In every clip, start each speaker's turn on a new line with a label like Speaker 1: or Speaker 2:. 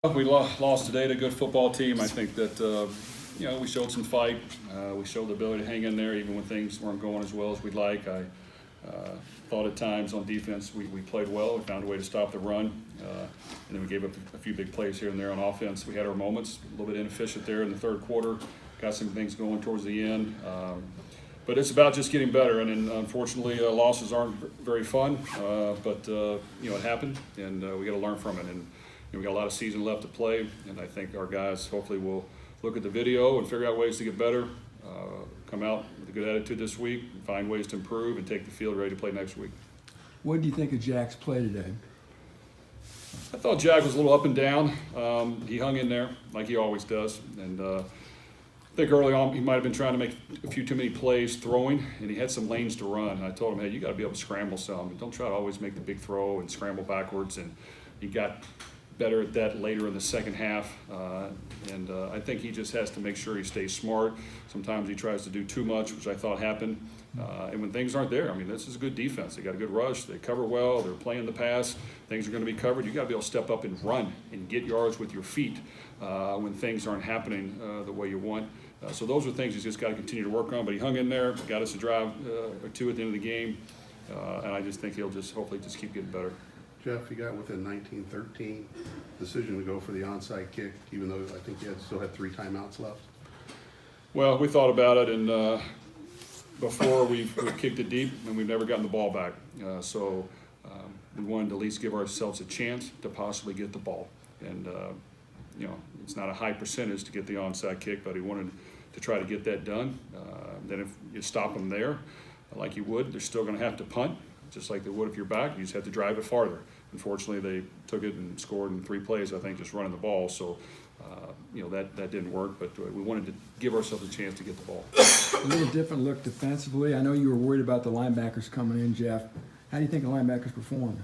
Speaker 1: We lost today to a good football team. I think that we showed some fight. We showed the ability to hang in there even when things weren't going as well as we'd like. I thought at times on defense we played well. We found a way to stop the run, and then we gave up a few big plays here and there on offense. We had our moments, a little bit inefficient there in the third quarter. Got some things going towards the end. But it's about just getting better, and unfortunately, losses aren't very fun. But it happened, and we got to learn from it. And we got a lot of season left to play, and I think our guys hopefully will look at the video and figure out ways to get better. Come out with a good attitude this week, and find ways to improve, and take the field ready to play next week.
Speaker 2: What do you think of Jack's play today?
Speaker 1: I thought Jack was a little up and down. He hung in there like he always does, and I think early on he might have been trying to make a few too many plays throwing, and he had some lanes to run. And I told him, hey, you got to be able to scramble some. Don't try to always make the big throw and scramble backwards. And he got better at that later in the second half. I think he just has to make sure he stays smart. Sometimes he tries to do too much, which I thought happened. And when things aren't there, I mean, this is a good defense. They got a good rush. They cover well. They're playing the pass. Things are going to be covered. You got to be able to step up and run and get yards with your feet when things aren't happening the way you want. So those are things he's just got to continue to work on. But he hung in there, got us a drive or two at the end of the game. And I just think he'll just hopefully just keep getting better.
Speaker 3: Jeff, you got within 19-13, decision to go for the onside kick, even though I think you still had 3 timeouts left.
Speaker 1: Well, we thought about it, and before we've kicked it deep, and we've never gotten the ball back. So we wanted to at least give ourselves a chance to possibly get the ball. And, it's not a high percentage to get the onside kick, but he wanted to try to get that done. Then if you stop them there, like you would, they're still going to have to punt, just like they would if you're back. You just have to drive it farther. Unfortunately, they took it and scored in 3 plays, I think, just running the ball. So, that didn't work, but we wanted to give ourselves a chance to get the ball.
Speaker 2: A little different look defensively. I know you were worried about the linebackers coming in, Jeff. How do you think the linebackers performed?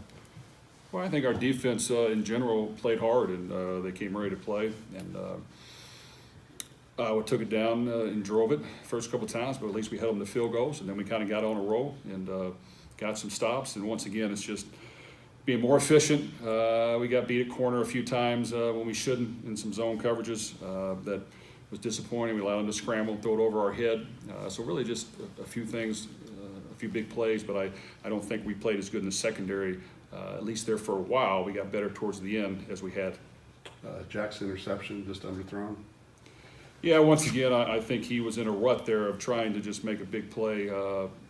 Speaker 1: Well, I think our defense in general played hard, and they came ready to play. And we took it down and drove it first couple times, but at least we held them to field goals, and then we kind of got on a roll and got some stops. And once again, it's just being more efficient. We got beat at corner a few times when we shouldn't in some zone coverages. That was disappointing. We allowed them to scramble, throw it over our head. So really just a few things, a few big plays, but I don't think we played as good in the secondary, at least there for a while. We got better towards the end as we had.
Speaker 3: Jack's interception just underthrown.
Speaker 1: Yeah, once again, I think he was in a rut there of trying to just make a big play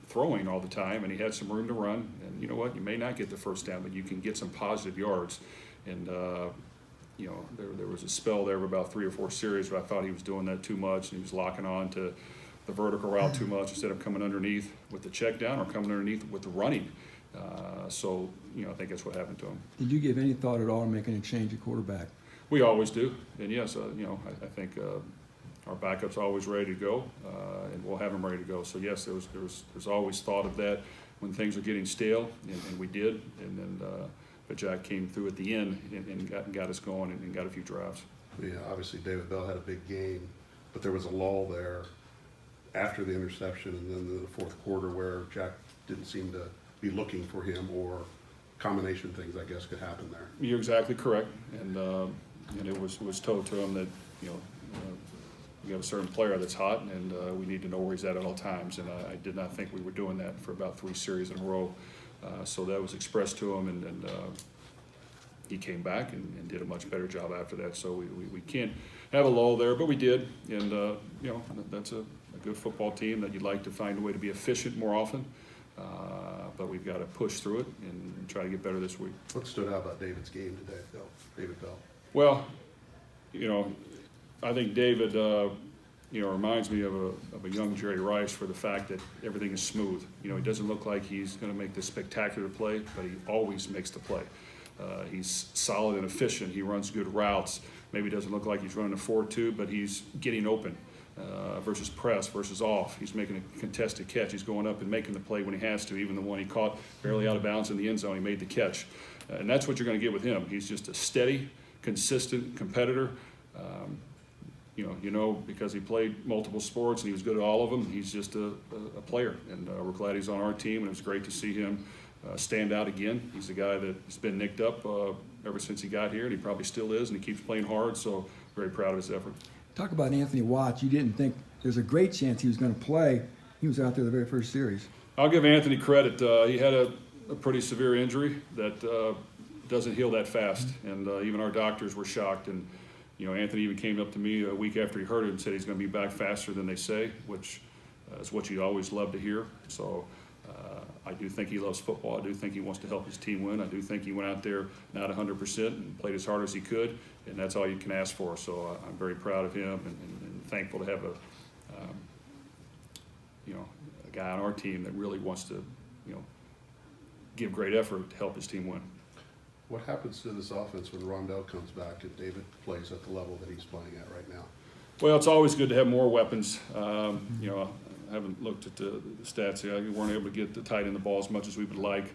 Speaker 1: throwing all the time, and he had some room to run. And you know what? You may not get the first down, but you can get some positive yards. And, there was a spell there of about 3 or 4 series where I thought he was doing that too much, and he was locking on to the vertical route too much instead of coming underneath with the check down or coming underneath with the running. I think that's what happened to him.
Speaker 2: Did you give any thought at all to making a change at quarterback?
Speaker 1: We always do. And yes, I think our backup's always ready to go, and we'll have them ready to go. So yes, there's always thought of that when things are getting stale, and we did. And then, but Jack came through at the end and got us going and got a few drives.
Speaker 3: Yeah, obviously David Bell had a big game, but there was a lull there after the interception, and then the fourth quarter where Jack didn't seem to be looking for him, or combination things I guess could happen there.
Speaker 1: You're exactly correct, and it was told to him that we have a certain player that's hot, and we need to know where he's at all times. And I did not think we were doing that for about 3 series in a row. So that was expressed to him, and he came back and did a much better job after that. So we can't have a lull there, but we did. And, that's a good football team that you'd like to find a way to be efficient more often. But we've got to push through it and try to get better this week.
Speaker 3: What stood out about David's game today, David Bell?
Speaker 1: Well, I think David, reminds me of a young Jerry Rice for the fact that everything is smooth. He doesn't look like he's going to make this spectacular play, but he always makes the play. He's solid and efficient. He runs good routes. Maybe doesn't look like he's running a 4-2, but he's getting open versus press versus off. He's making a contested catch. He's going up and making the play when he has to. Even the one he caught barely out of bounds in the end zone, he made the catch. And that's what you're going to get with him. He's just a steady, consistent competitor. Because he played multiple sports and he was good at all of them, he's just a player. And we're glad he's on our team, and it was great to see him stand out again. He's a guy that's been nicked up ever since he got here, and he probably still is, and he keeps playing hard, so very proud of his effort.
Speaker 2: Talk about Anthony Watts. You didn't think there's a great chance he was going to play. He was out there the very first series.
Speaker 1: I'll give Anthony credit. He had a pretty severe injury that doesn't heal that fast, and even our doctors were shocked. And Anthony even came up to me a week after he hurt it and said he's going to be back faster than they say, which is what you always love to hear. So I do think he loves football. I do think he wants to help his team win. I do think he went out there not 100% and played as hard as he could, and that's all you can ask for. So I'm very proud of him and thankful to have a guy on our team that really wants to give great effort to help his team win.
Speaker 3: What happens to this offense when Rondell comes back and David plays at the level that he's playing at right now?
Speaker 1: Well, it's always good to have more weapons. I haven't looked at the stats yet. We weren't able to get the tight end the ball as much as we would like.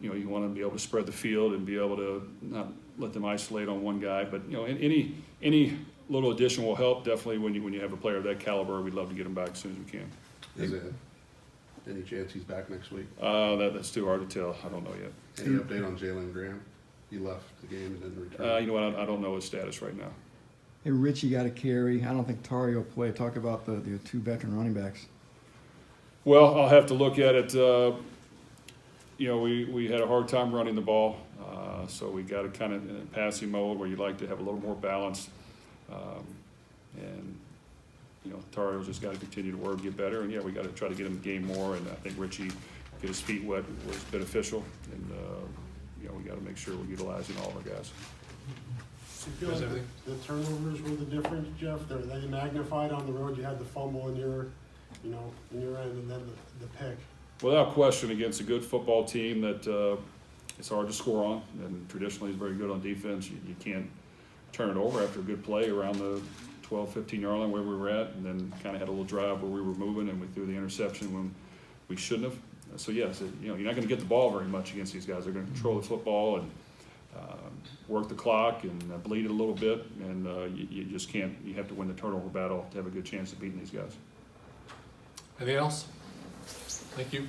Speaker 1: You want to be able to spread the field and be able to not let them isolate on one guy. But any little addition will help. Definitely when you have a player of that caliber, we'd love to get him back as soon as we can.
Speaker 3: Is it any chance he's back next week?
Speaker 1: That's too hard to tell. I don't know yet.
Speaker 3: Any update on Jalen Graham? He left the game and didn't return.
Speaker 1: You know what? I don't know his status right now.
Speaker 2: Hey, Richie got a carry. I don't think Tari will play. Talk about the two veteran running backs.
Speaker 1: Well, I'll have to look at it. We had a hard time running the ball, so we got it kind of in a passing mode where you'd like to have a little more balance. Tario's just got to continue to work, get better, and we got to try to get him the game more. And I think Richie get his feet wet was beneficial, and we got to make sure we're utilizing all of our guys.
Speaker 4: You feel like the turnovers were the difference, Jeff? They magnified on the road. You had the fumble in your end, and then the pick.
Speaker 1: Without question, against a good football team that it's hard to score on, and traditionally is very good on defense. You can't turn it over after a good play around the 12, 15-yard line where we were at, and then kind of had a little drive where we were moving, and we threw the interception when we shouldn't have. So yes, you're not going to get the ball very much against these guys. They're going to control the football and work the clock and bleed it a little bit, and you just can't. You have to win the turnover battle to have a good chance of beating these guys.
Speaker 5: Anything else? Thank you.